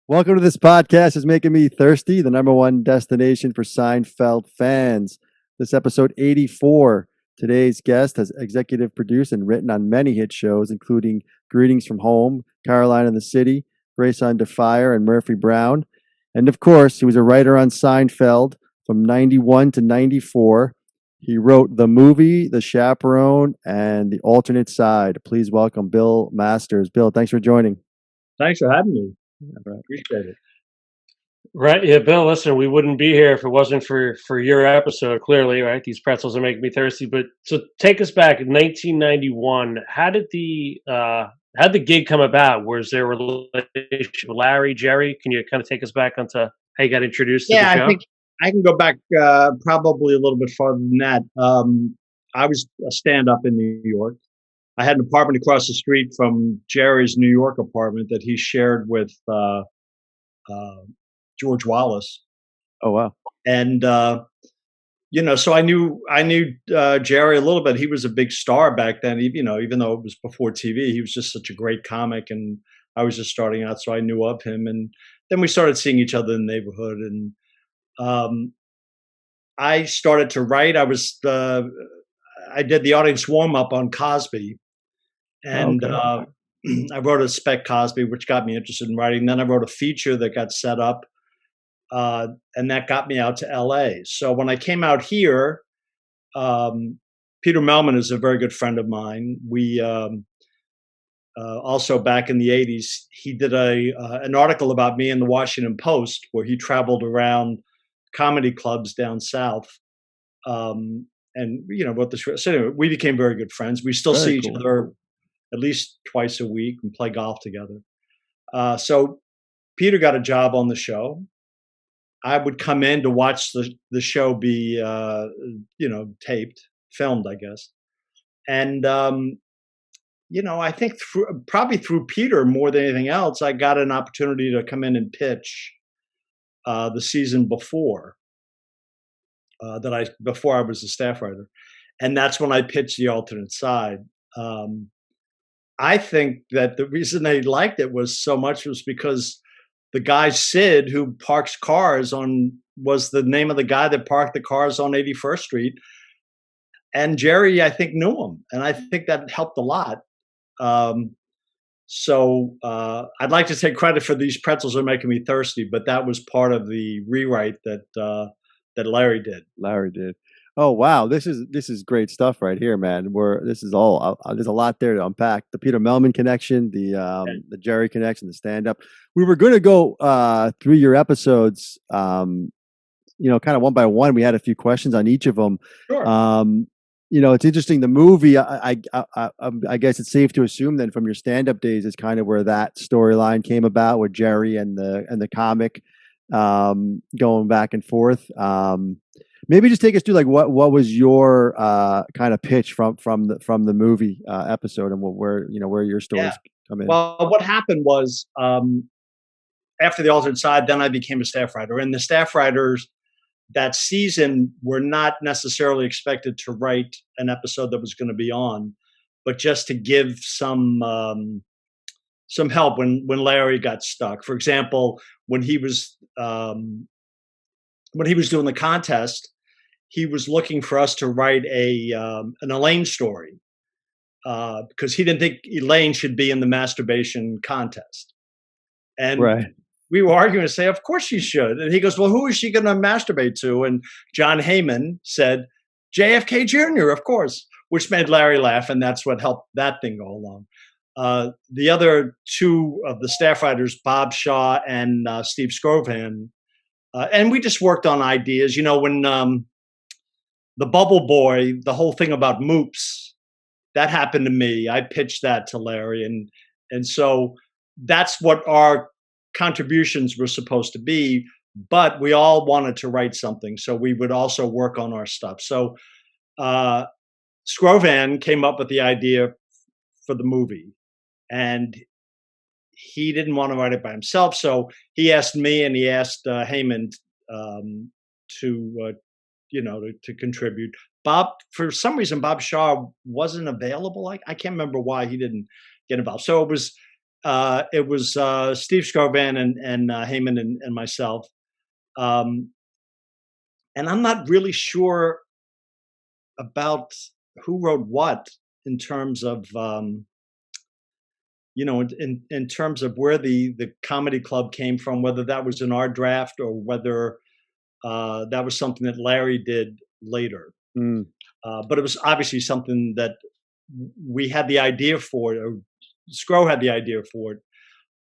Welcome to this podcast. It's making me thirsty, the number one destination for Seinfeld fans. This episode 84. Today's guest has executive produced and written on many hit shows, including Greetings from Home, Caroline in the City, Grace Under Fire, and Murphy Brown. And of course, he was a writer on Seinfeld from 91 to 94. He wrote the movie, The Chaperone, and The Alternate Side. Please welcome Bill Masters. Bill, thanks for joining. Thanks for having me. I appreciate it. Right, yeah, Bill. Listen, we wouldn't be here if it wasn't for your episode. Clearly, right? These pretzels are making me thirsty. But so take us back in 1991. How did the gig come about? Was there a relationship with Larry, Jerry? Can you kind of take us back onto how you got introduced to the Yeah, I show? think I can go back probably a little bit farther than that. I was a stand-up in New York. I had an apartment across the street from Jerry's New York apartment that he shared with George Wallace, Oh, wow. and so I knew Jerry a little bit. He was a big star back then. Even though it was before TV, he was just such a great comic, and I was just starting out, so I knew of him. And then we started seeing each other in the neighborhood, and um, I started to write. I did the audience warm up on Cosby, and Okay. I wrote a spec Cosby, which got me interested in writing. Then I wrote a feature that got set up, and that got me out to LA. So when I came out here, um, Peter Melman is a very good friend of mine. We also back in the '80s, he did an article about me in the Washington Post, where he traveled around comedy clubs down south, and wrote the script. So anyway, we became very good friends. We still Very see each cool. other at least twice a week and play golf together. So Peter got a job on the show. I would come in to watch the show be taped, filmed, I guess. And I think probably through Peter more than anything else, I got an opportunity to come in and pitch the season before before I was a staff writer, and that's when I pitched The Alternate Side. Um, I think that the reason they liked it was so much was because the guy Sid, who parks cars was the name of the guy that parked the cars on 81st Street, and Jerry, I think, knew him, and I think that helped a lot. Um, I'd like to take credit for these pretzels are making me thirsty, but that was part of the rewrite that Larry did. Larry did. Oh, wow. This is great stuff right here, man. This is all there's a lot there to unpack. The Peter Melman connection, the Jerry connection, the stand up. We were going to go through your episodes, kind of one by one. We had a few questions on each of them. Sure. It's interesting. The movie, I guess it's safe to assume then from your stand up days is kind of where that storyline came about with Jerry and the comic going back and forth. Maybe just take us through like what was your kind of pitch from the movie episode and where your stories Yeah. come in. Well, what happened was after The Alternate Side, then I became a staff writer, and the staff writers that season were not necessarily expected to write an episode that was going to be on, but just to give some help when Larry got stuck. For example, when he was doing the contest, he was looking for us to write an Elaine story because he didn't think Elaine should be in the masturbation contest. And Right. we were arguing to say, of course she should. And he goes, well, who is she going to masturbate to? And John Heyman said, JFK Jr., of course, which made Larry laugh. And that's what helped that thing go along. The other two of the staff writers, Bob Shaw and Steve Scrovan, and we just worked on ideas. When the Bubble Boy, the whole thing about moops, that happened to me. I pitched that to Larry. And so that's what our contributions were supposed to be, but we all wanted to write something, so we would also work on our stuff. So Scrovan came up with the idea for the movie, and he didn't want to write it by himself, so he asked me and he asked Heyman to contribute. Bob, for some reason, Bob Shaw wasn't available. I can't remember why he didn't get involved. So it was It was Steve Scarvan and Heyman and myself. Um, and I'm not really sure about who wrote what in terms of in terms of where the comedy club came from, whether that was in our draft or whether that was something that Larry did later. Mm. But it was obviously something that we had the idea for it, or Scro had the idea for it.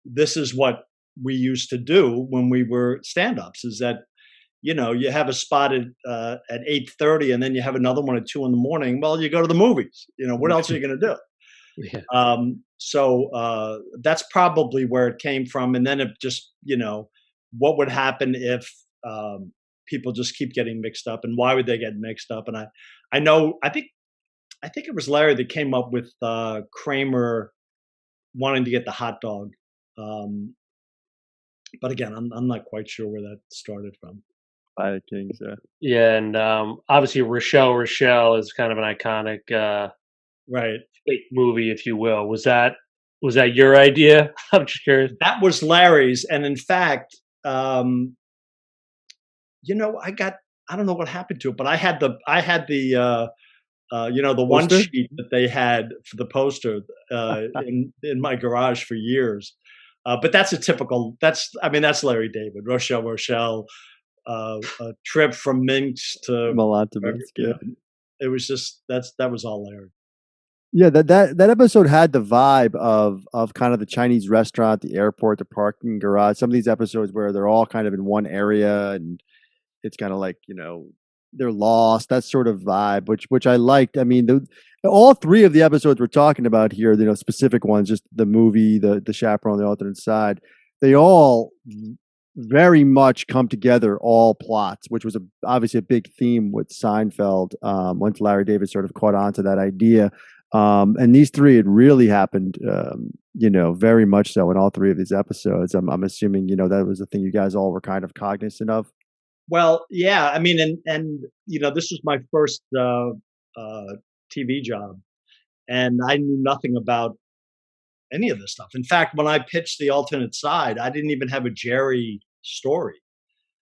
This is what we used to do when we were stand-ups, is that, you have a spot at 8:30 and then you have another one at 2 a.m. Well, you go to the movies. What else are you going to do? Yeah. So that's probably where it came from. And then it just, what would happen if people just keep getting mixed up, and why would they get mixed up? And I think it was Larry that came up with Kramer wanting to get the hot dog. But again, I'm not quite sure where that started from. Fire Kings, yeah. Yeah, and obviously Rochelle is kind of an iconic Right. fake movie, if you will. Was that your idea? I'm just curious. That was Larry's, and in fact, I don't know what happened to it, but I had the the one Poster? sheet that they had for the poster in my garage for years. But that's that's Larry David, Rochelle, a trip from Minsk to Milan to Minsk, yeah. It was just that was all Larry. Yeah, that episode had the vibe of kind of the Chinese restaurant, the airport, the parking garage. Some of these episodes where they're all kind of in one area and it's kind of like, they're lost, that sort of vibe, which I liked. I mean, all three of the episodes we're talking about here, specific ones, just the movie, the chaperone, the alternate side, they all very much come together, all plots, which was obviously a big theme with Seinfeld once Larry David sort of caught on to that idea. And these three, it really happened, very much so in all three of these episodes. I'm assuming, that was the thing you guys all were kind of cognizant of. Well, yeah, I mean, and this was my first TV job, and I knew nothing about any of this stuff. In fact, when I pitched the alternate side, I didn't even have a Jerry story.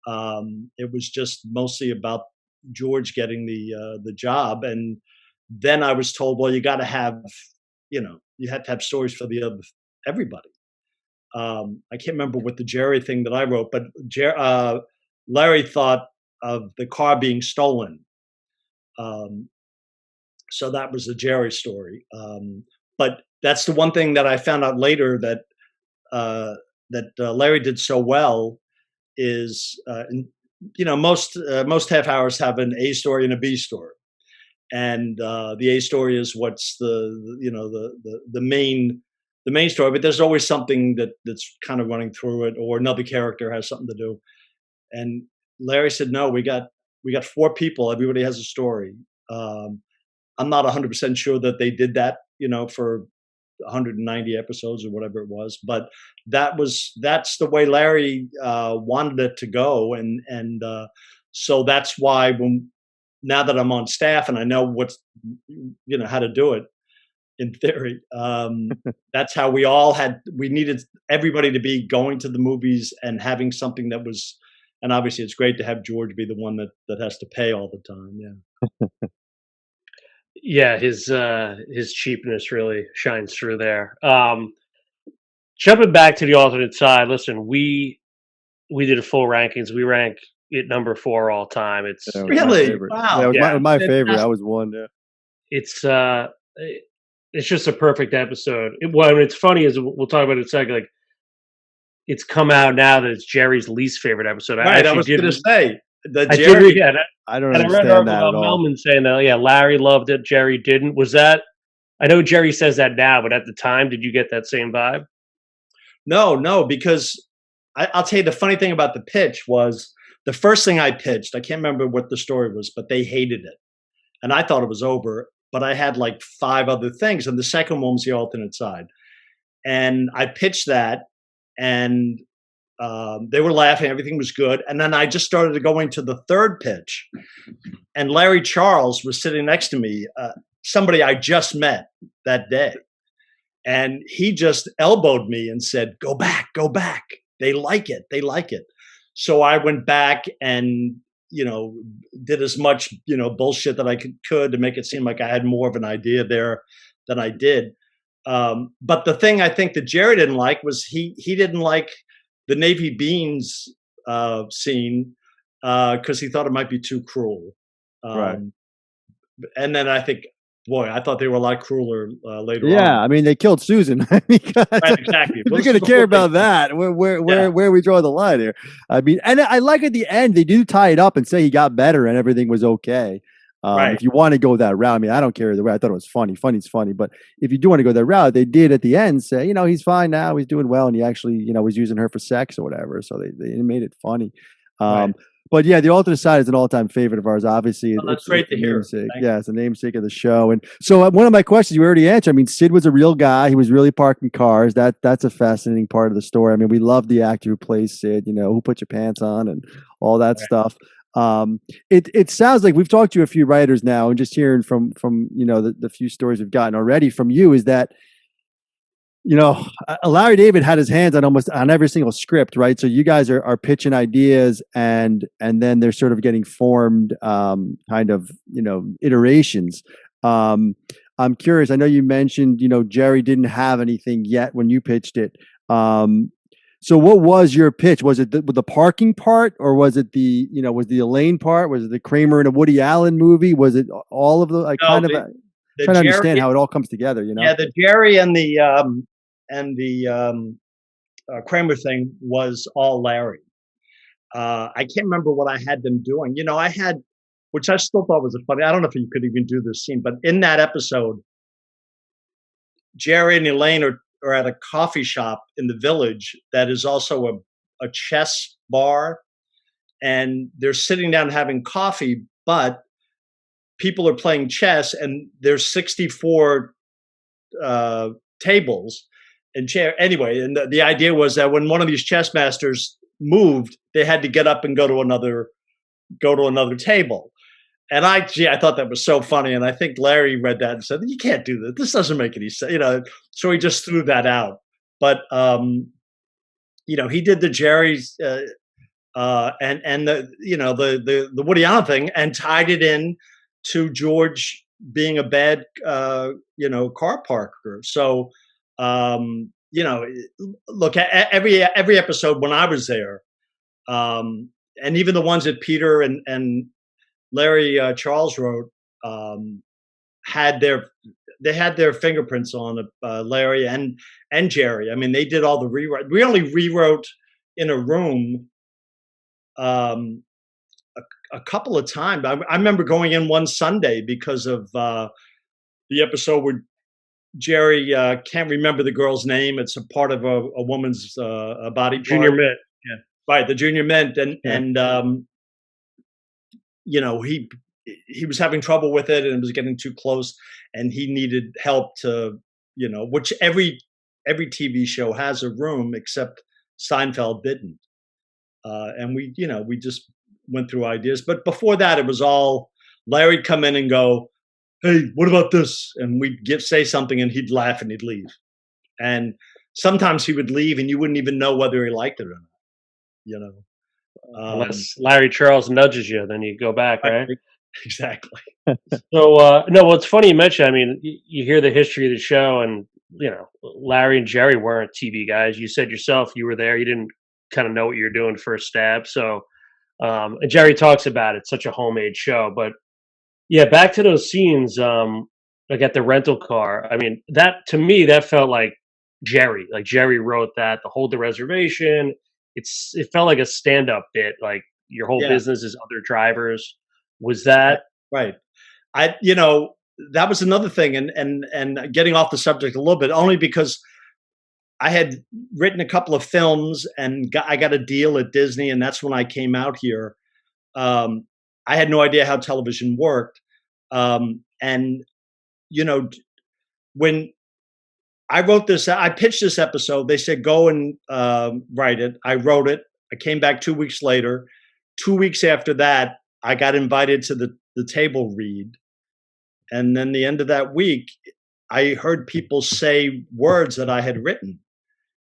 It was just mostly about George getting the job, and then I was told, well, you got to have, you had to have stories for everybody. I can't remember what the Jerry thing that I wrote, but Larry thought of the car being stolen. So that was the Jerry story. But that's the one thing that I found out later that Larry did so well is, most half hours have an A story and a B story. And the A story is what's the main story, but there's always something that's kind of running through it, or another character has something to do. And Larry said, no, we got 4 people. Everybody has a story. I'm not 100% sure that they did that, for 190 episodes or whatever it was, but that's the way Larry wanted it to go. And so that's why now that I'm on staff and I know how to do it in theory, that's how we needed everybody to be going to the movies and having something that was. And obviously, it's great to have George be the one that has to pay all the time. Yeah. Yeah, his cheapness really shines through there. Jumping back to the alternate side, listen, we did a full rankings. We rank it number 4 all time. It's really wow. Yeah, it was my Fantastic. favorite. I was one. Yeah. It's just a perfect episode. It's funny is we'll talk about it in a second. Like, it's come out now that it's Jerry's least favorite episode. Right, I was going to say I did read that. I don't and understand I read that at all. Melman saying that, yeah, Larry loved it, Jerry didn't. Was that? I know Jerry says that now, but at the time, did you get that same vibe? No, because I'll tell you the funny thing about the pitch was the first thing I pitched. I can't remember what the story was, but they hated it, and I thought it was over. But I had like 5 other things, and the second one was the alternate side, and I pitched that, and they were laughing. Everything was good. And then I just started to go into the third pitch. And Larry Charles was sitting next to me, somebody I just met that day. And he just elbowed me and said, go back, go back. They like it. They like it. So I went back and, did as much, bullshit that I could to make it seem like I had more of an idea there than I did. But the thing I think that Jerry didn't like was he didn't like the Navy Beans scene because he thought it might be too cruel. Right. And then I think, boy, I thought they were a lot crueler later on. Yeah, I mean, they killed Susan. Right, exactly. If you're going to care about that, where we draw the line here? I mean, and I like at the end, they do tie it up and say he got better and everything was okay. Right. If you want to go that route, I mean, I don't care the way. I thought it was funny. Funny's funny. But if you do want to go that route, they did at the end say, he's fine now. He's doing well. And he actually, was using her for sex or whatever. So they made it funny. Right. But yeah, The Alternate Side is an all-time favorite of ours. Obviously, that's great to hear. Yeah, it's the namesake of the show. And so, one of my questions you already answered. I mean, Sid was a real guy. He was really parking cars. That's a fascinating part of the story. I mean, we love the actor who plays Sid. Who put your pants on and all that stuff. It sounds like we've talked to a few writers now, and just hearing from the few stories we've gotten already from you is that. Larry David had his hands on every single script, right? So you guys are pitching ideas and then they're sort of getting formed, kind of, iterations. I'm curious. I know you mentioned, Jerry didn't have anything yet when you pitched it. So what was your pitch? Was it the parking part, or was it was the Elaine part? Was it the Kramer in a Woody Allen movie? Was it all of the trying to understand how it all comes together? Yeah, the Jerry and the Kramer thing was all Larry. I can't remember what I had them doing. I had, which I still thought was funny. I don't know if you could even do this scene, but in that episode, Jerry and Elaine are at a coffee shop in the village that is also a chess bar, and they're sitting down having coffee, but people are playing chess, and there's 64 tables and chair anyway. And the idea was that when one of these chess masters moved, they had to get up and go to another table. And I thought that was so funny. And I think Larry read that and said, "You can't do that. This doesn't make any sense." So he just threw that out. But he did the Jerry's and the Woody Allen thing and tied it in to George being a bad car parker. So look, at every episode when I was there, and even the ones that Peter and Larry Charles wrote, had their fingerprints on it, Larry and Jerry. I mean, they did all the rewrite. We only rewrote in a room a couple of times. I remember going in one Sunday because of the episode where Jerry can't remember the girl's name. It's a part of a woman's a body part. Junior Mint. Yeah. Right, the Junior Mint. And he was having trouble with it and it was getting too close and he needed help to, which every TV show has a room except Seinfeld didn't. And we just went through ideas. But before that, it was all Larry'd come in and go, "Hey, what about this?" And we'd say something and he'd laugh and he'd leave. And sometimes he would leave and you wouldn't even know whether he liked it or not, Unless Larry Charles nudges you, then you go back, right? Exactly. So, no, well, it's funny you mentioned, I mean, you hear the history of the show and, Larry and Jerry weren't TV guys. You said yourself you were there. You didn't kind of know what you were doing first stab. So, and Jerry talks about it. It's such a homemade show. But, yeah, back to those scenes, like at the rental car. I mean, that, to me, that felt like Jerry. Like Jerry wrote that, the Hold the Reservation. It felt like a stand-up bit, like your whole business is other drivers. Was that right? That was another thing, and getting off the subject a little bit, only because I had written a couple of films and I got a deal at Disney, and that's when I came out here. I had no idea how television worked, and when I wrote this, I pitched this episode. They said, "Go and write it." I wrote it. I came back 2 weeks later. 2 weeks after that, I got invited to the table read. And then the end of that week, I heard people say words that I had written.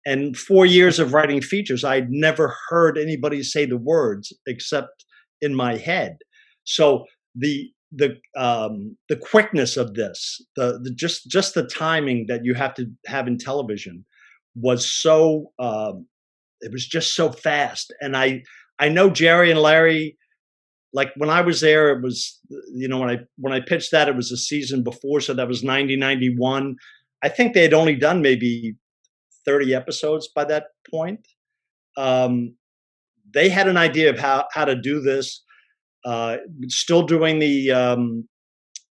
And 4 years of writing features, I'd never heard anybody say the words except in my head. So the quickness of this, just the timing that you have to have in television was so it was just so fast. And I know Jerry and Larry, like when I was there, it was, when I pitched that, it was a season before, so that was 90-91. I think they had only done maybe 30 episodes by that point. They had an idea of how to do this. Still doing the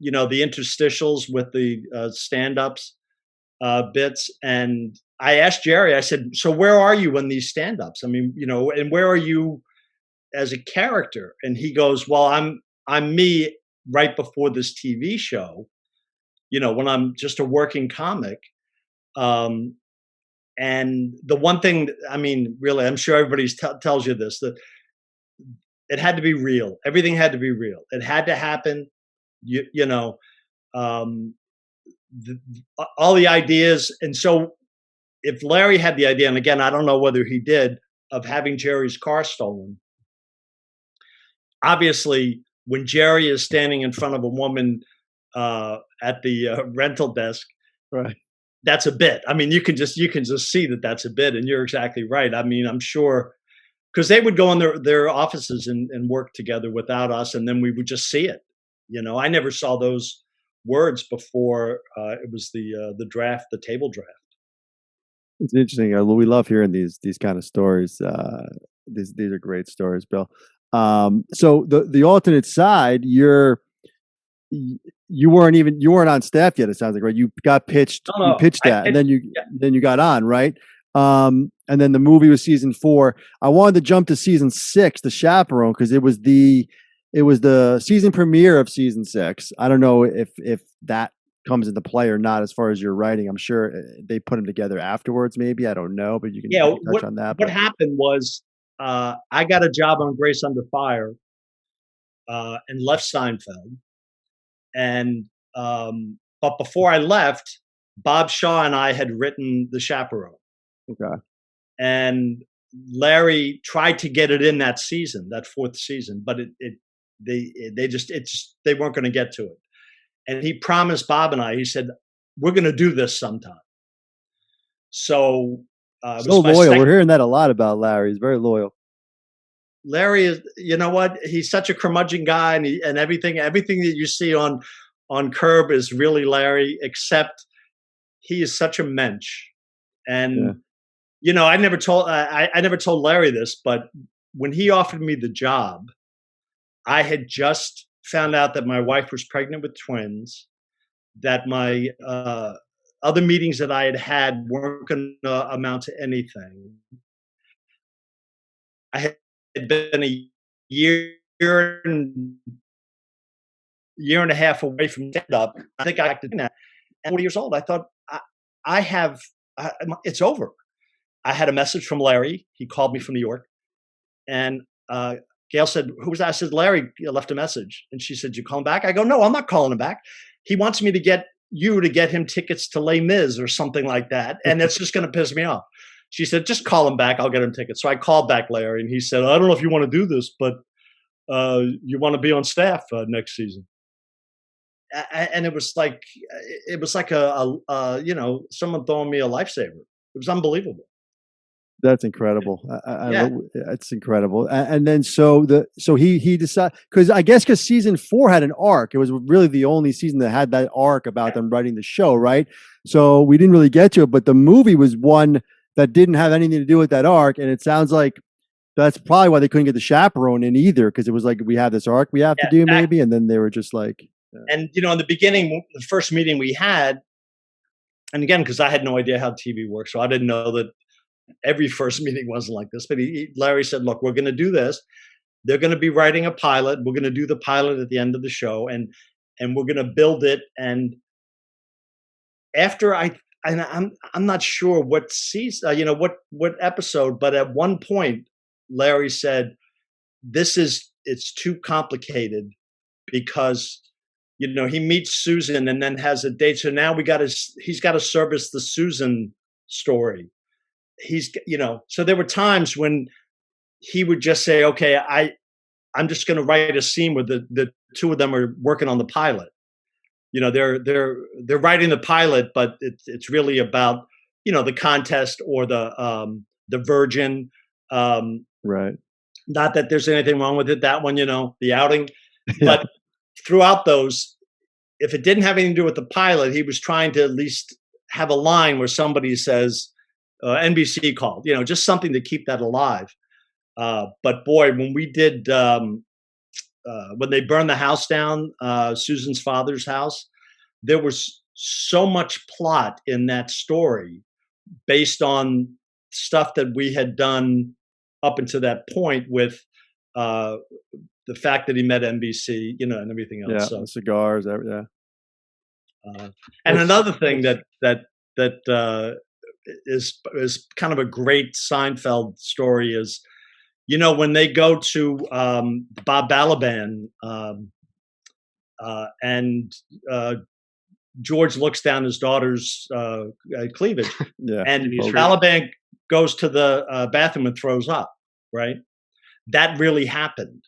the interstitials with the stand-ups bits. And I asked Jerry, I said, so where are you in these stand-ups? I mean, and where are you as a character? And he goes, well, I'm me right before this TV show, when I'm just a working comic. And the one thing, I mean, really, I'm sure everybody tells you this, that it had to be real. Everything had to be real. It had to happen. All the ideas. And so if Larry had the idea, and again, I don't know whether he did, of having Jerry's car stolen, obviously when Jerry is standing in front of a woman at the rental desk, right, that's a bit. I mean, you can just see that that's a bit, and you're exactly right. I mean, I'm sure, because they would go in their offices and work together without us, and then we would just see it. I never saw those words before it was the draft, the table draft. It's interesting. We love hearing these kind of stories. These are great stories, Bill. So the alternate side, you weren't on staff yet. It sounds like, right? You got pitched. No. You pitched that, and then you got on, right? And then the movie was season 4. I wanted to jump to season 6, The Chaperone, because it was the season premiere of season 6. I don't know if that comes into play or not as far as your writing. I'm sure they put them together afterwards. Maybe, I don't know, but you can touch on that. What happened was I got a job on Grace Under Fire and left Seinfeld. And but before I left, Bob Shaw and I had written The Chaperone. Okay. And Larry tried to get it in that season, that 4th season, but they weren't going to get to it. And he promised Bob and I, he said, we're going to do this sometime. So so loyal. We're hearing that a lot about Larry. He's very loyal. Larry is, you know what? He's such a curmudgeon guy, and everything that you see on Curb is really Larry, except he is such a mensch. And I never told Larry this, but when he offered me the job, I had just found out that my wife was pregnant with twins, that my other meetings that I had weren't going to amount to anything. I had been a year and a half away from stand-up. I think I acted in that. At 40 years old, I thought, it's over. I had a message from Larry. He called me from New York. And Gail said, who was that? I said, Larry left a message. And she said, you call him back? I go, no, I'm not calling him back. He wants me to get him tickets to Les Mis or something like that. And that's just going to piss me off. She said, just call him back. I'll get him tickets. So I called back Larry, and he said, I don't know if you want to do this, but you want to be on staff next season. And it was like someone throwing me a lifesaver. It was unbelievable. That's incredible. It's incredible. And then so he decided, because season 4 had an arc. It was really the only season that had that arc about them writing the show, right? So we didn't really get to it, but the movie was one that didn't have anything to do with that arc. And it sounds like that's probably why they couldn't get The Chaperone in either, because it was like, we have this arc we have to do maybe. And then they were just like. And, in the beginning, the first meeting we had, and again, because I had no idea how TV works, so I didn't know that every first meeting wasn't like this. But Larry said, look, we're going to do this. They're going to be writing a pilot. We're going to do the pilot at the end of the show, and we're going to build it. And after I'm not sure what season, what episode, but at one point, Larry said, it's too complicated because he meets Susan and then has a date. So now he's got to service the Susan story. So there were times when he would just say, okay, I'm just going to write a scene where the two of them are working on the pilot. They're writing the pilot, but it's really about, the contest or the Virgin. Right. Not that there's anything wrong with it. That one, the outing, Yeah. but throughout those, if it didn't have anything to do with the pilot, he was trying to at least have a line where somebody says, NBC called, just something to keep that alive. But boy, when we did, when they burned the house down, Susan's father's house, there was so much plot in that story based on stuff that we had done up until that point with the fact that he met NBC, and everything else. Yeah, so, the cigars, yeah. And another thing that is kind of a great Seinfeld story is, when they go to Bob Balaban and George looks down his daughter's cleavage, Yeah. and Balaban goes to the bathroom and throws up, right? That really happened.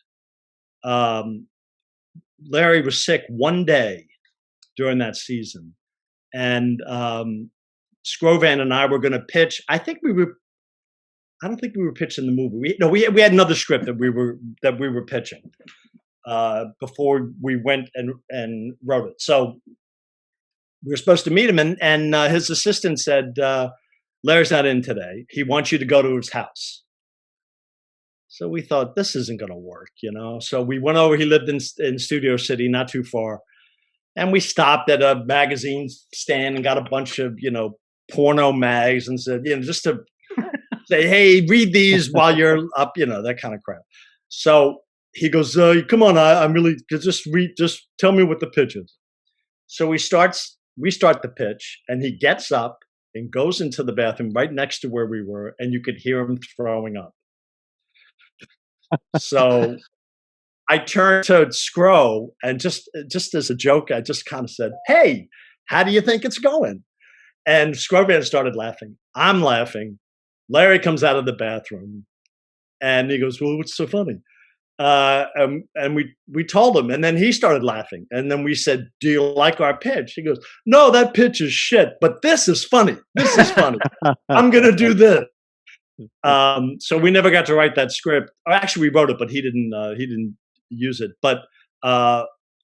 Larry was sick one day during that season, and Scrovan and I were going to pitch. I don't think we were pitching the movie. We had another script that we were pitching before we went and wrote it. So we were supposed to meet him, and his assistant said, Larry's not in today. He wants you to go to his house. So we thought, this isn't going to work, So we went over. He lived in Studio City, not too far. And we stopped at a magazine stand and got a bunch of, porno mags and said, just to say, hey, read these while you're up, that kind of crap. So he goes, come on, I'm really, just tell me what the pitch is. So we start the pitch, and he gets up and goes into the bathroom right next to where we were, and you could hear him throwing up. So I turned to Scro, and just as a joke, I just kind of said, hey, how do you think it's going? And Scrovan started laughing. I'm laughing. Larry comes out of the bathroom, and he goes, well, what's so funny? And we told him, and then he started laughing. And then we said, do you like our pitch? He goes, no, that pitch is shit, but this is funny. This is funny. I'm going to do this. So we never got to write that script. Or actually, we wrote it, but he didn't use it. But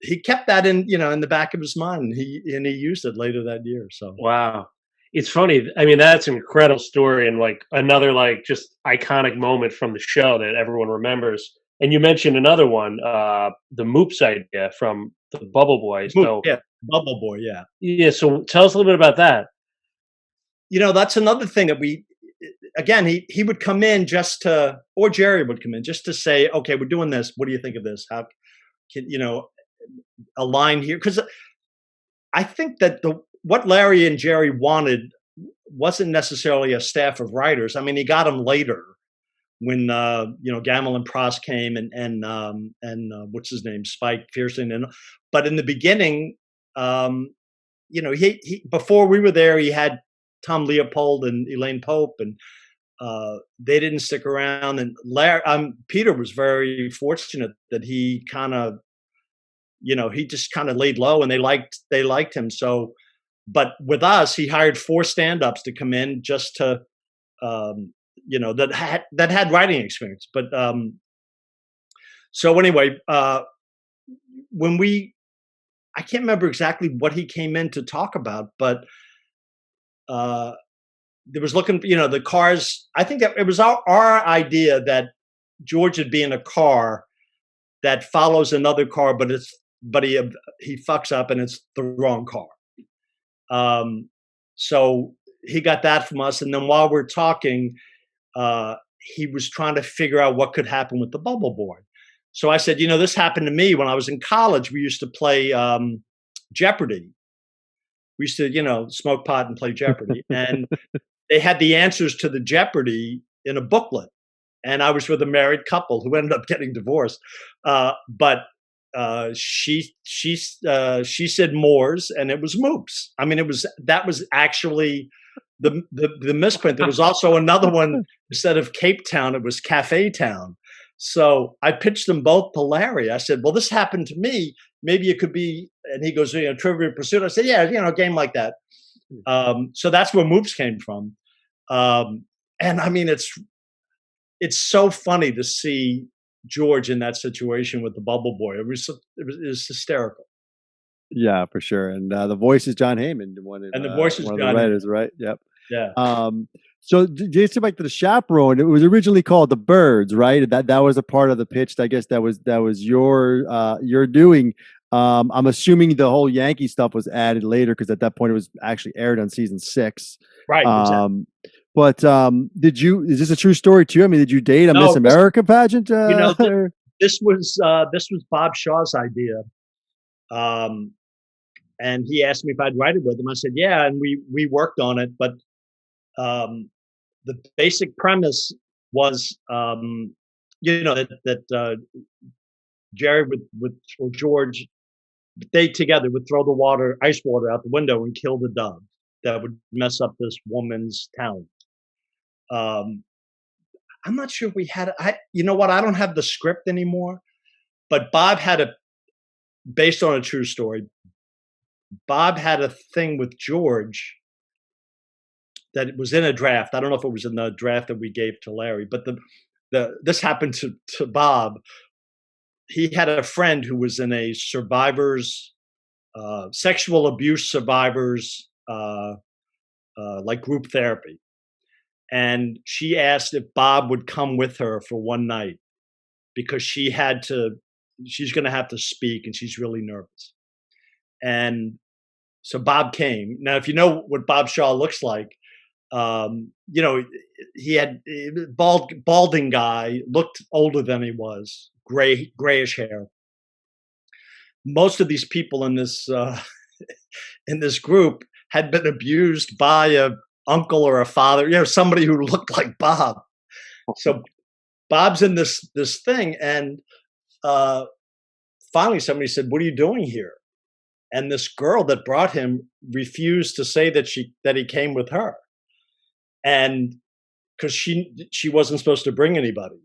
he kept that in the back of his mind, and he used it later that year. So wow. It's funny. I mean, that's an incredible story, and like another just iconic moment from the show that everyone remembers. And you mentioned another one, the Moops idea from the Bubble Boy. So yeah, Bubble Boy, yeah. Yeah. So tell us a little bit about that. That's another thing that he would come in or Jerry would come in just to say, okay, we're doing this. What do you think of this? How can, a line here? Because I think that what Larry and Jerry wanted wasn't necessarily a staff of writers. I mean, he got them later when Gamble and Pross came and what's his name, Spike Pearson, but in the beginning, he before we were there, he had Tom Leopold and Elaine Pope, and they didn't stick around. And Peter was very fortunate that he kind of, he just kind of laid low, and they liked him. So, but with us, he hired 4 stand-ups to come in just to, that had writing experience. But so anyway, when I can't remember exactly what he came in to talk about, but there was looking, the cars. I think that it was our idea that George would be in a car that follows another car, but he fucks up and it's the wrong car. So he got that from us, and then while we're talking, he was trying to figure out what could happen with the Bubble Boy. So I said, this happened to me when I was in college. We used to play Jeopardy. We used to, smoke pot and play Jeopardy. And they had the answers to the Jeopardy in a booklet. And I was with a married couple who ended up getting divorced. But she said Moors, and it was Moops. I mean, that was actually the misprint. There was also another one. Instead of Cape Town, it was Cafe Town. So I pitched them both to Larry. I said, well, this happened to me. Maybe it could be. And he goes, Trivial Pursuit. I said, yeah, a game like that. So that's where Moops came from. And I mean, it's so funny to see George in that situation with the Bubble Boy. It was hysterical. Yeah, for sure. And the voice is John Heyman. And the voice is one John of the writers, right? Yep. Yeah. So Jason, back to the Chaperone. It was originally called The Birds, right? That was a part of the pitch. I guess that was your doing. I'm assuming the whole Yankee stuff was added later because at that point it was actually aired on season 6. Right. Exactly. But is this a true story too? I mean, did you date a Miss America pageant? This was Bob Shaw's idea. And he asked me if I'd write it with him. I said, yeah. And we worked on it. But the basic premise was, that Jerry or George, they together would throw the ice water out the window and kill the dove that would mess up this woman's talent. I'm not sure we had. You know what? I don't have the script anymore. But Bob had based on a true story. Bob had a thing with George that was in a draft. I don't know if it was in the draft that we gave to Larry, but this happened to Bob. He had a friend who was in a sexual abuse survivors, like group therapy. And she asked if Bob would come with her for one night because she's going to have to speak and she's really nervous. And so Bob came. Now, if you know what Bob Shaw looks like, he had balding guy, looked older than he was, grayish hair. Most of these people in this group had been abused by a uncle or a father, somebody who looked like Bob. So Bob's in this thing, and finally somebody said, "What are you doing here?" And this girl that brought him refused to say that he came with her, and because she wasn't supposed to bring anybody.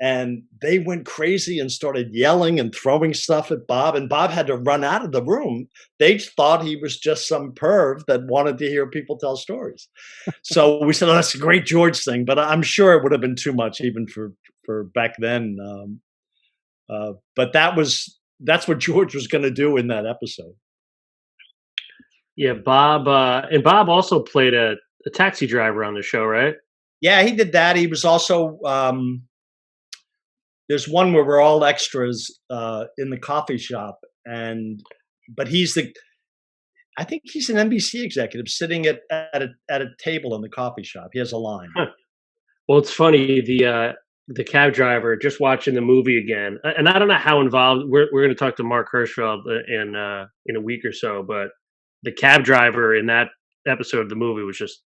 And they went crazy and started yelling and throwing stuff at Bob. And Bob had to run out of the room. They thought he was just some perv that wanted to hear people tell stories. So we said, "Oh, that's a great George thing." But I'm sure it would have been too much even for back then. But that's what George was going to do in that episode. Yeah, Bob. And Bob also played a taxi driver on the show, right? Yeah, he did that. He was also... there's one where we're all extras in the coffee shop, but I think he's an NBC executive sitting at a table in the coffee shop. He has a line. Huh. Well, it's funny, the cab driver, just watching the movie again, and I don't know how involved. We're going to talk to Mark Hirschfeld in a week or so, but the cab driver in that episode of the movie was just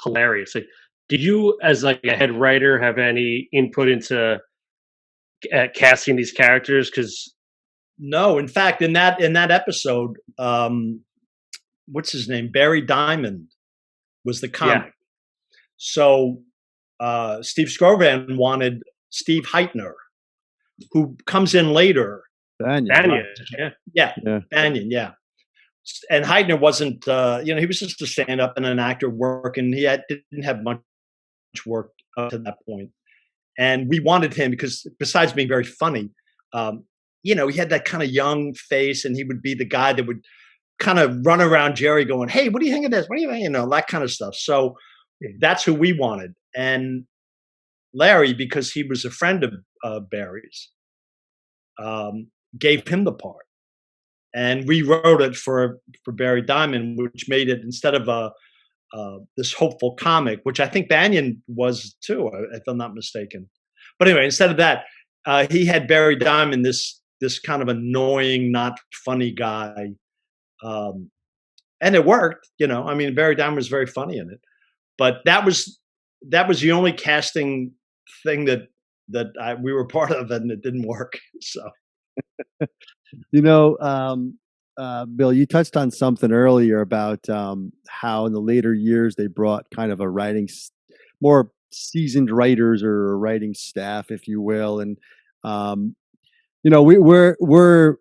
hilarious. Like, did you, as like a head writer, have any input into casting these characters? Because no, in fact, in that episode, what's his name? Barry Diamond was the comic. Yeah. So Steve Scrovan wanted Steve Heitner, who comes in later. Banyan. Yeah. Banyan, yeah. And Heitner wasn't, he was just a stand-up and an actor working. He didn't have much work up to that point. And we wanted him because besides being very funny, he had that kind of young face, and he would be the guy that would kind of run around Jerry going, "Hey, what do you think of this? What do you think?" That kind of stuff. So that's who we wanted. And Larry, because he was a friend of Barry's, gave him the part. And we wrote it for Barry Diamond, which made it, instead of this hopeful comic, which I think Banyan was too, if I'm not mistaken. But anyway, instead of that, he had Barry Diamond, this kind of annoying, not funny guy, and it worked. Barry Diamond was very funny in it. But that was the only casting thing that we were part of, and it didn't work. So You know, Bill, you touched on something earlier about how in the later years they brought kind of a more seasoned writers or writing staff, if you will, and um, we're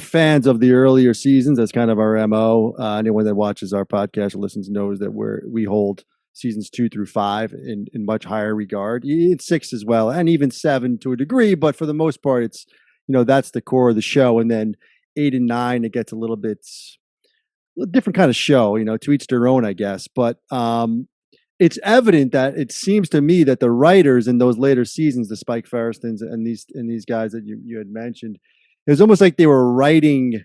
fans of the earlier seasons. That's kind of our MO. Anyone that watches our podcast or listens knows that we hold seasons 2 through 5 in much higher regard. It's 6 as well, and even 7 to a degree. But for the most part, it's that's the core of the show. And then 8 and 9, it gets a little bit different kind of show. To each their own, I guess. But it's evident that it seems to me that the writers in those later seasons, the Spike Ferristons and these guys that you had mentioned, it was almost like they were writing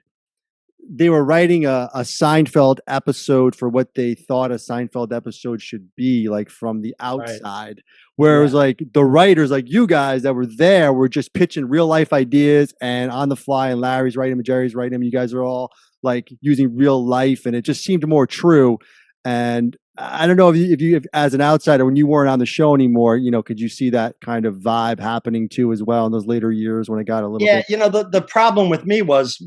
a Seinfeld episode for what they thought a Seinfeld episode should be, like from the outside. Where it was like the writers, like you guys that were there, were just pitching real life ideas and on the fly, and Larry's writing them, and Jerry's writing them. You guys are all like using real life, and it just seemed more true. And I don't know if you as an outsider, when you weren't on the show anymore, could you see that kind of vibe happening too as well in those later years when it got a little bit? The problem with me was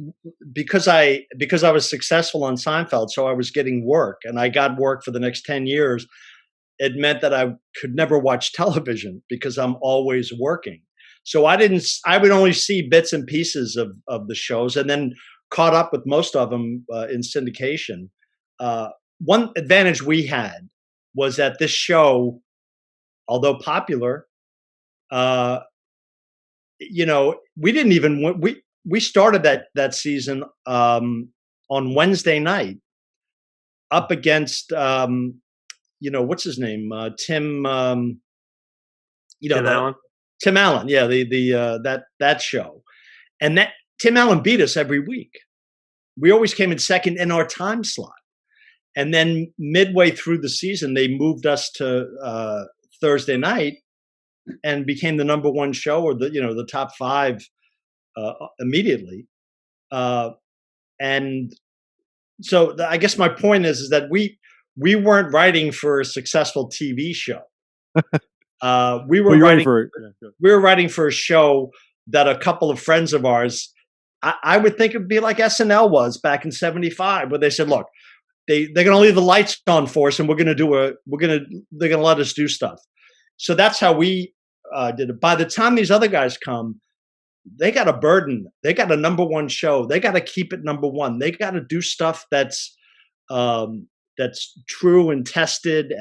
because I was successful on Seinfeld, so I was getting work, and I got work for the next 10 years. It meant that I could never watch television because I'm always working. So I would only see bits and pieces of the shows, and then caught up with most of them in syndication. One advantage we had was that this show, although popular, we didn't even we started that season on Wednesday night up against what's his name, Tim Tim Allen. Tim Allen, yeah, that show, and that Tim Allen beat us every week. We always came in second in our time slot. And then midway through the season, they moved us to Thursday night and became the number one show, or the top 5 immediately. And so I guess my point is that we weren't writing for a successful TV show. We were writing for a show that a couple of friends of ours, I would think it'd be like SNL was back in '75, where they said, look, they're going to leave the lights on for us, and they're going to let us do stuff. So that's how we did it. By the time these other guys come, they got a burden. They got a number one show. They got to keep it number one. They got to do stuff that's true and tested.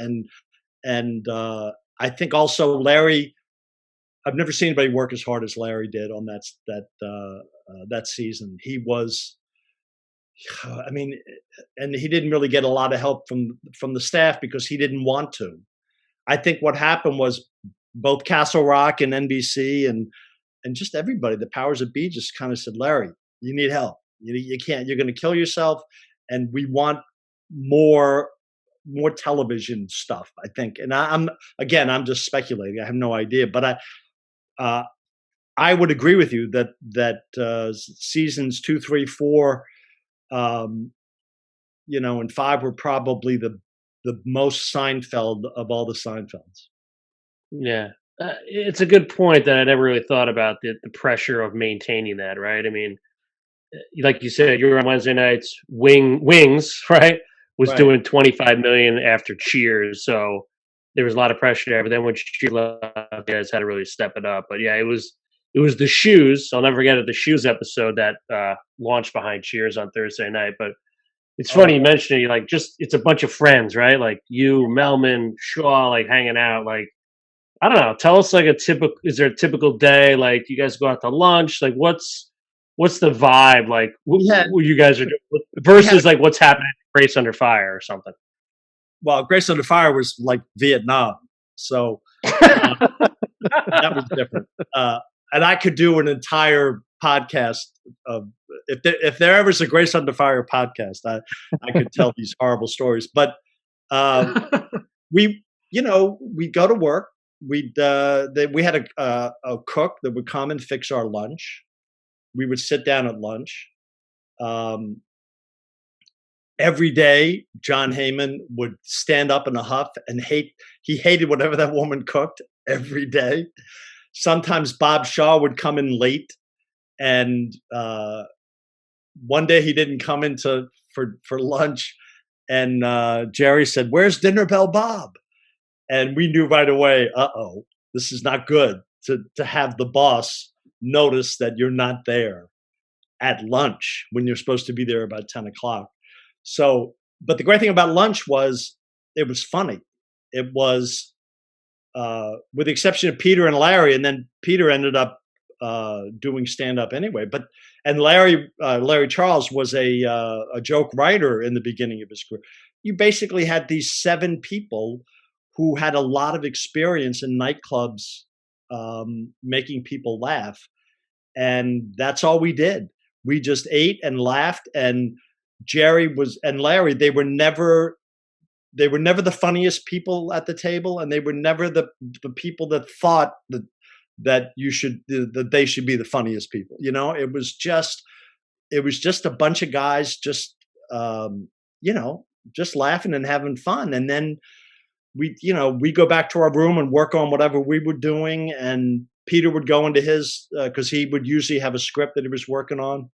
And I think also Larry, I've never seen anybody work as hard as Larry did on that season. He was, and he didn't really get a lot of help from the staff because he didn't want to. I think what happened was both Castle Rock and NBC and just everybody, the powers that be, just kind of said, Larry, you need help. You can't. You're going to kill yourself, and we want more television stuff, I think. And I'm just speculating. I have no idea, but I would agree with you that seasons 2, 3, 4. And 5 were probably the most Seinfeld of all the Seinfelds. Yeah, it's a good point that I never really thought about the pressure of maintaining that. Right? I mean, like you said, you were on Wednesday nights. Wings, right? Was doing 25 million after Cheers, so there was a lot of pressure there. But then when Cheers left, you guys had to really step it up. But yeah, it was the Shoes. I'll never forget it. The Shoes episode that launched behind Cheers on Thursday night. But it's funny you mentioned it. Like, just it's a bunch of friends, right? Like you, Melman, Shaw, like hanging out. Like, I don't know. Tell us like is there a typical day? Like, you guys go out to lunch? Like, what's the vibe? Like, what you guys are doing versus like what's happening at Grace Under Fire or something? Well, Grace Under Fire was like Vietnam, so that was different. And I could do an entire podcast of if there ever is a Grace Under Fire podcast, I could tell these horrible stories. But we go to work. We had a cook that would come and fix our lunch. We would sit down at lunch. Every day, John Heyman would stand up in a huff and he hated whatever that woman cooked every day. Sometimes Bob Shaw would come in late And one day he didn't come into for lunch, and Jerry said, "Where's Dinner Bell Bob?" And we knew right away, uh-oh, this is not good to have the boss notice that you're not there at lunch when you're supposed to be there about 10 o'clock. So, but the great thing about lunch was it was funny. It was, with the exception of Peter and Larry, and then Peter ended up doing stand-up anyway. And Larry Charles was a joke writer in the beginning of his career. You basically had these 7 people who had a lot of experience in nightclubs, making people laugh, and that's all we did. We just ate and laughed. And Jerry and Larry, they were never the funniest people at the table, and they were never the people that thought that they should be the funniest people. It was just a bunch of guys just just laughing and having fun. And then we go back to our room and work on whatever we were doing, and Peter would go into his because he would usually have a script that he was working on.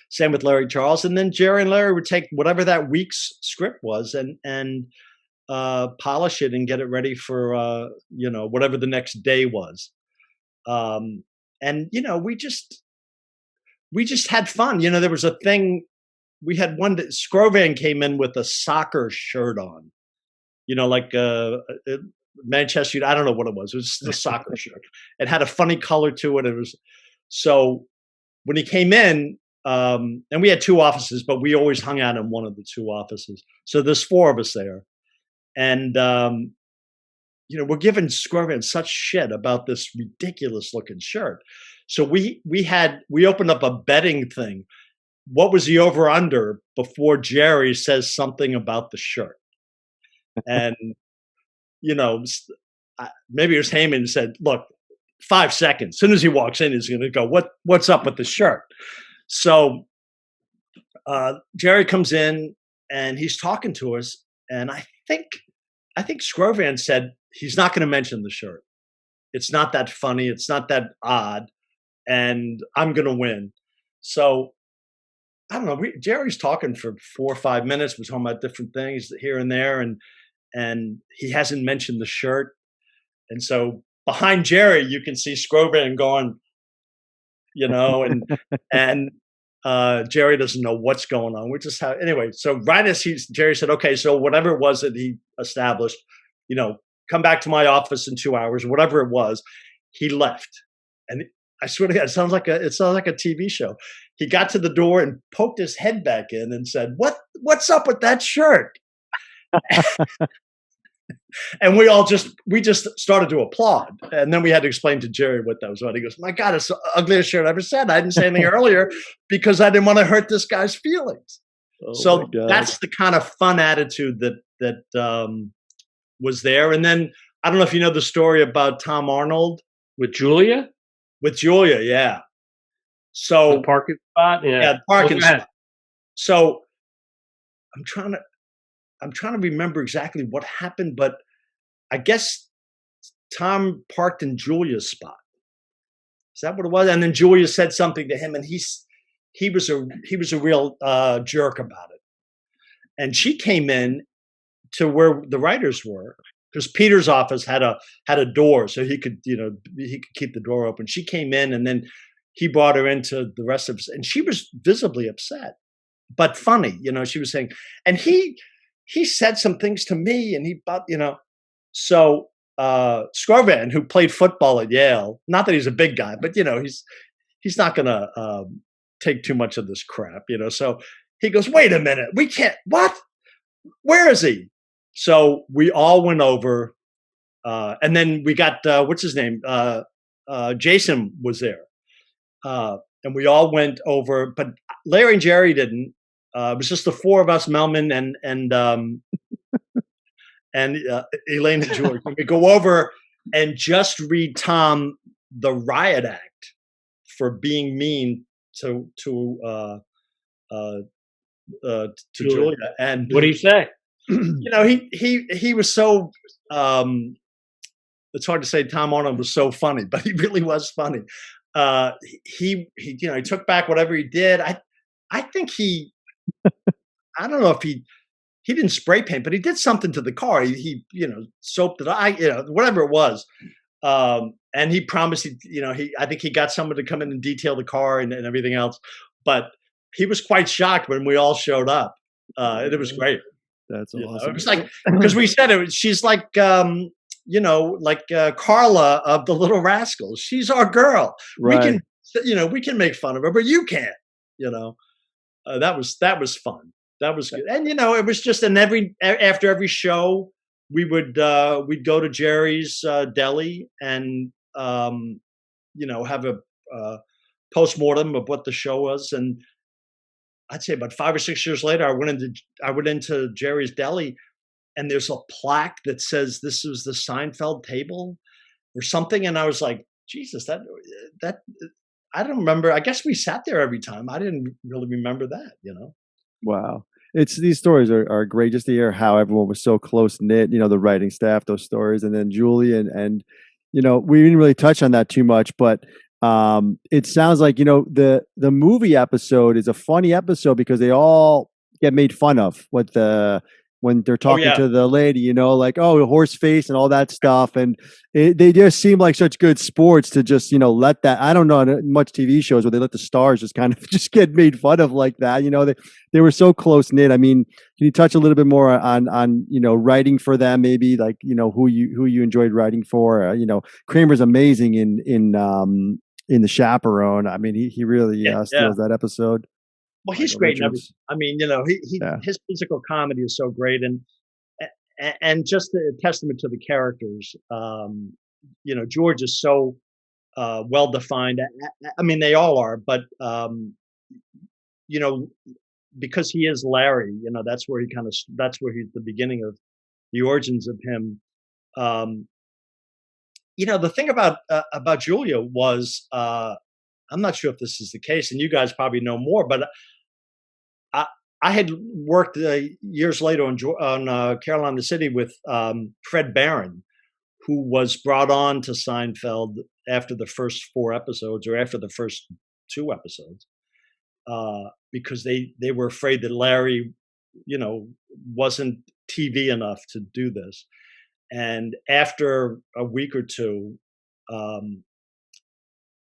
Same with Larry Charles, and then Jerry and Larry would take whatever that week's script was and polish it and get it ready for whatever the next day was. And we just had fun. There was a thing. We had one that Scrovan came in with a soccer shirt on. Like Manchester. I don't know what it was. It was the soccer shirt. It had a funny color to it. It was so when he came in. And we had 2 offices, but we always hung out in one of the 2 offices. So there's 4 of us there. And, we're giving Scrovan such shit about this ridiculous looking shirt. So we opened up a betting thing. What was the over under before Jerry says something about the shirt? And, maybe it was Heyman who said, look, 5 seconds. As soon as he walks in, he's going to go, what's up with the shirt? So Jerry comes in and he's talking to us, and I think Scrovan said he's not going to mention the shirt. It's not that funny. It's not that odd, and I'm going to win. So I don't know. Jerry's talking for 4 or 5 minutes. We're talking about different things here and there, and he hasn't mentioned the shirt. And so behind Jerry, you can see Scrovan going, and Jerry doesn't know what's going on. Anyway. So right as Jerry said, okay, so whatever it was that he established, come back to my office in 2 hours, whatever it was, he left. And I swear to God, it sounds like a TV show. He got to the door and poked his head back in and said, "What's up with that shirt?" And we just started to applaud. And then we had to explain to Jerry what that was about. He goes, "My God, it's the ugliest shirt I ever said. I didn't say anything earlier because I didn't want to hurt this guy's feelings." Oh, so that's the kind of fun attitude that was there. And then I don't know if you know the story about Tom Arnold with Julia. With Julia, yeah. So the parking spot, yeah, the parking spot. So I'm trying to remember exactly what happened, but I guess Tom parked in Julia's spot. Is that what it was? And then Julia said something to him, and he was a real jerk about it. And she came in to where the writers were, because Peter's office had a door, so he could keep the door open. She came in, and then he brought her into the rest of us, and she was visibly upset, but funny. She was saying, and he said some things to me, and so Scrovan, who played football at Yale, not that he's a big guy, but he's not going to take too much of this crap, So he goes, "Wait a minute, we can't. What? Where is he?" So we all went over, and then we got what's his name? Jason was there, and we all went over, but Larry and Jerry didn't. It was just the 4 of us, Melman and Elaine and George. We go over and just read Tom the riot act for being mean to Julia. And what do you say? He was so. It's hard to say Tom Arnold was so funny, but he really was funny. he took back whatever he did. I think I don't know if he didn't spray paint, but he did something to the car. He soaped it. Whatever it was. And he promised I think he got someone to come in and detail the car and everything else. But he was quite shocked when we all showed up. And it was great. That's awesome. It was like, because we said she's like, Carla of the Little Rascals. She's our girl. Right. We can make fun of her, but you can't. That was fun. That was good. And it was just after every show, we'd go to Jerry's deli and have a postmortem of what the show was. And I'd say about 5 or 6 years later, I went into Jerry's deli, and there's a plaque that says this was the Seinfeld table or something. And I was like, Jesus, that I don't remember. I guess we sat there every time. I didn't really remember that. Wow. These stories are great, just to hear how everyone was so close knit, the writing staff, those stories. And then Julie and we didn't really touch on that too much, but it sounds like, the movie episode is a funny episode because they all get made fun of when they're talking to the lady, like, oh, horse face and all that stuff. And they just seem like such good sports to just, let that. I don't know much TV shows where they let the stars just kind of just get made fun of like that. They were so close knit. I mean, can you touch a little bit more on writing for them? Maybe like, who you enjoyed writing for? Kramer's amazing in The Chaperone. I mean, he really steals that episode. Well, he's great in everything. I mean, his physical comedy is so great, and just a testament to the characters. George is so well defined. I mean, they all are, but because he is Larry, that's where he's the beginning of the origins of him. The thing about Julia was, I'm not sure if this is the case, and you guys probably know more, but I had worked years later on Carolina City with Fred Barron, who was brought on to Seinfeld after the first 4 episodes or after the first 2 episodes, because they were afraid that Larry, wasn't TV enough to do this. And after a week or two,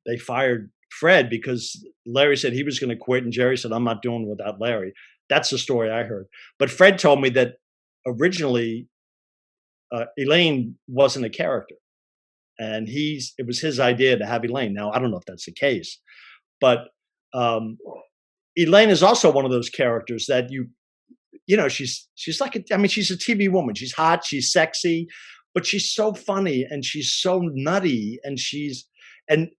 they fired Fred because Larry said he was going to quit, and Jerry said, I'm not doing it without Larry. That's the story I heard. But Fred told me that originally Elaine wasn't a character, and it was his idea to have Elaine. Now, I don't know if that's the case, but Elaine is also one of those characters that she's like she's a TV woman. She's hot, she's sexy, but she's so funny and she's so nutty, and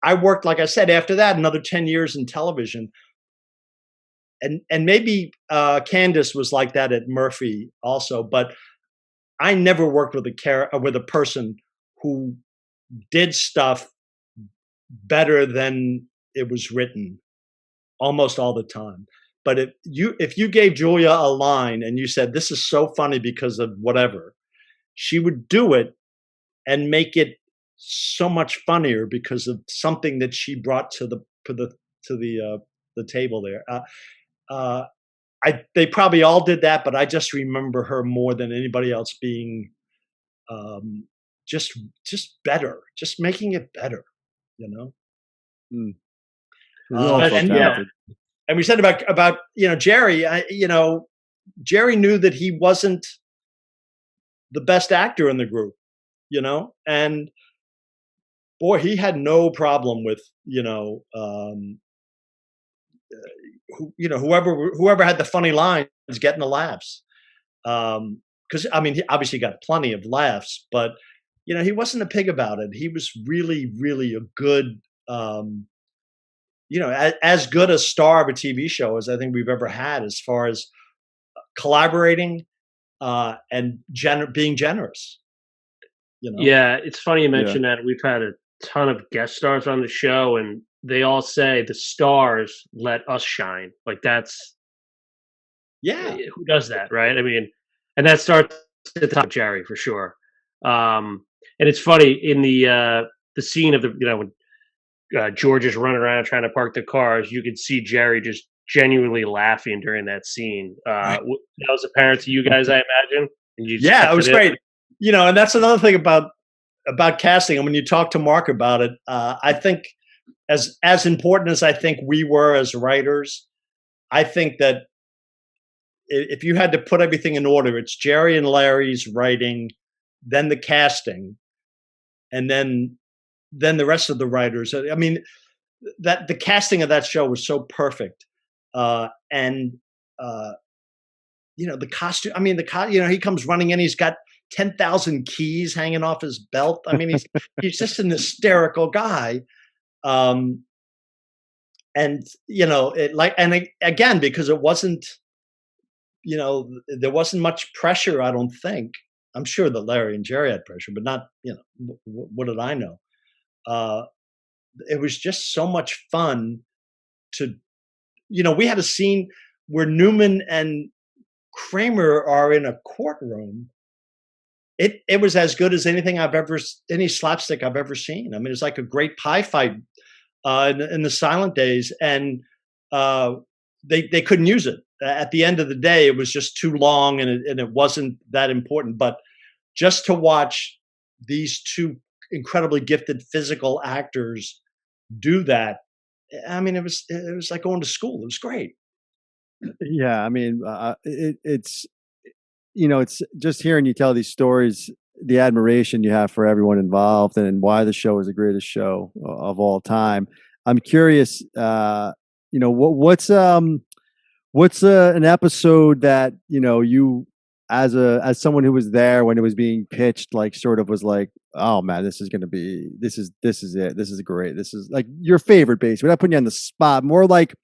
I worked, like I said, after that another 10 years in television. And maybe Candace was like that at Murphy also, but I never worked with a person who did stuff better than it was written almost all the time. But if you gave Julia a line and you said, this is so funny because of whatever, she would do it and make it so much funnier because of something that she brought to the table there. They probably all did that, but I just remember her more than anybody else being just better, just making it better, Mm. And we said about Jerry. Jerry knew that he wasn't the best actor in the group, and boy, he had no problem with whoever had the funny lines getting the laughs. Because he obviously got plenty of laughs, but he wasn't a pig about it. He was really, really a good, as good a star of a TV show as I think we've ever had, as far as collaborating and being generous. Yeah, it's funny you mentioned that. We've had a ton of guest stars on the show, and they all say the stars let us shine. Like that's who does that, right? I mean, and that starts at the top of Jerry for sure. And it's funny in the scene of when George is running around trying to park the cars, you could see Jerry just genuinely laughing during that scene. Right. That was apparent to you guys, I imagine. And you Yeah, it kept was it in. great. And that's another thing about casting. And when you talk to Mark about it, I think as important as I think we were as writers, I think that if you had to put everything in order, it's Jerry and Larry's writing, then the casting, and then the rest of the writers. I mean, that the casting of that show was so perfect, and the costume. I mean, he comes running in. He's got 10,000 keys hanging off his belt. I mean, he's just an hysterical guy. And again, because it wasn't, there wasn't much pressure. I don't think. I'm sure that Larry and Jerry had pressure, but not, what did I know? It was just so much fun to, we had a scene where Newman and Kramer are in a courtroom. It was as good as any slapstick I've ever seen. I mean, it's like a great pie fight in the silent days, and they couldn't use it. At the end of the day, it was just too long, and it wasn't that important. But just to watch these two incredibly gifted physical actors do that, I mean, it was like going to school. It was great. Yeah, I mean, it's it's just hearing you tell these stories, the admiration you have for everyone involved, and why the show is the greatest show of all time. I'm curious, what's an episode that you as someone who was there when it was being pitched, like sort of was like, oh man, this is it, this is great, this is like your favorite, basically. We're not putting you on the spot, more like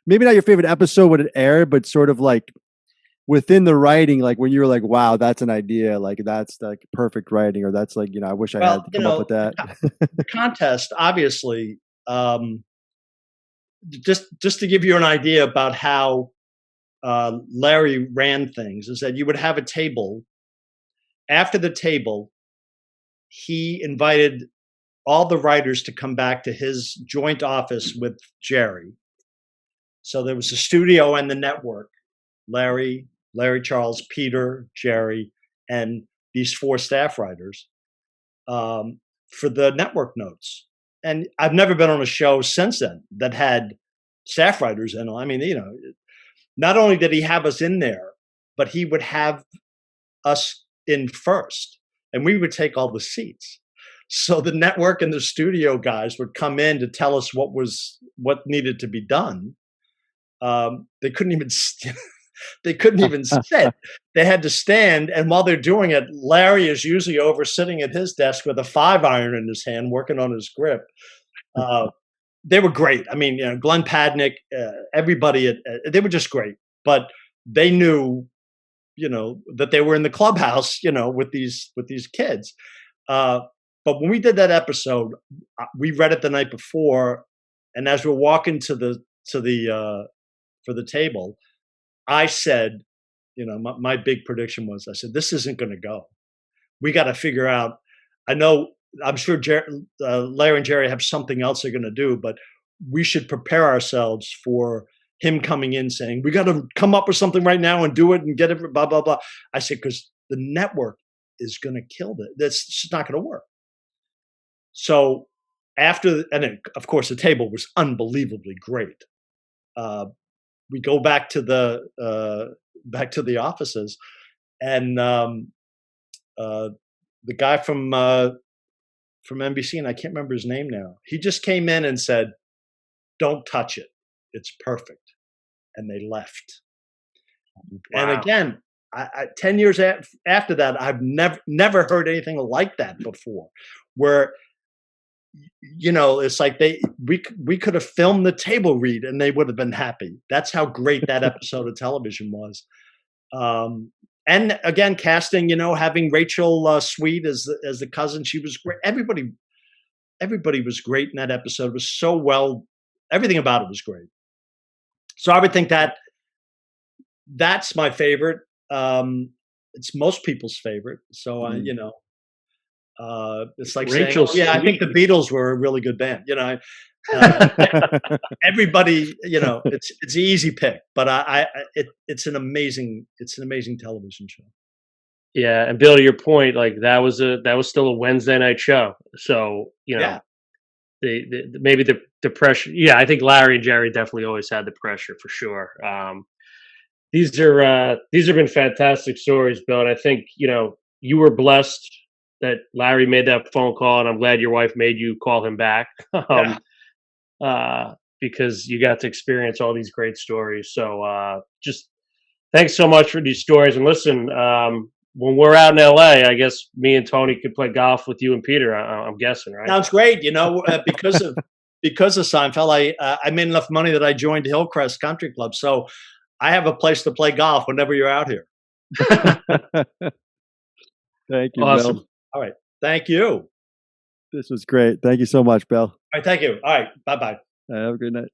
maybe not your favorite episode when it aired, but sort of like within the writing, like when you were like, wow, that's an idea, like that's like perfect writing, or that's like, I wish I had to come up with that. The contest, obviously, just to give you an idea about how Larry ran things, is that you would have a table. After the table, he invited all the writers to come back to his joint office with Jerry. So there was a studio and the network. Larry, Charles, Peter, Jerry, and these 4 staff writers for the network notes. And I've never been on a show since then that had staff writers in. I mean, not only did he have us in there, but he would have us in first, and we would take all the seats. So the network and the studio guys would come in to tell us what needed to be done. They couldn't even they couldn't even sit. They had to stand, and while they're doing it, Larry is usually over sitting at his desk with a 5-iron in his hand, working on his grip. They were great. I mean, Glenn Padnick, everybody, they were just great. But they knew, that they were in the clubhouse, with these kids. But when we did that episode, we read it the night before, and as we're walking for the table, I said, my big prediction was, I said, this isn't going to go. We got to figure out. I'm sure Larry and Jerry have something else they're going to do, but we should prepare ourselves for him coming in saying, we got to come up with something right now and do it and get it, blah, blah, blah. I said, because the network is going to kill it. That's just not going to work. So of course, the table was unbelievably great. We go back to the offices, and the guy from NBC, and I can't remember his name now, he just came in and said, don't touch it, it's perfect. And they left. Wow. And again, I 10 years after that, I've never heard anything like that before, where it's like we could have filmed the table read and they would have been happy. That's how great that episode of television was. And again, casting, having Rachel Sweet as the cousin, she was great. Everybody was great in that episode. It was so well, everything about it was great. So I would think that's my favorite. It's most people's favorite. So It's like Rachel saying, "Oh, yeah, I think the Beatles were a really good band." Uh, everybody, it's an easy pick, but it's an amazing television show. Yeah, and Bill, to your point, like that was still a Wednesday night show. So Yeah, maybe the pressure. Yeah, I think Larry and Jerry definitely always had the pressure for sure. These have been fantastic stories, Bill, and I think you were blessed that Larry made that phone call, and I'm glad your wife made you call him back. yeah. Because you got to experience all these great stories. So just thanks so much for these stories. And listen, when we're out in LA, I guess me and Tony could play golf with you and Peter. I'm guessing, right? Sounds great. Because of Seinfeld, I made enough money that I joined Hillcrest Country Club, so I have a place to play golf whenever you're out here. Thank you, Awesome. Bill. All right, thank you. This was great. Thank you so much, Bill. All right, thank you. All right, bye bye. Have a good night.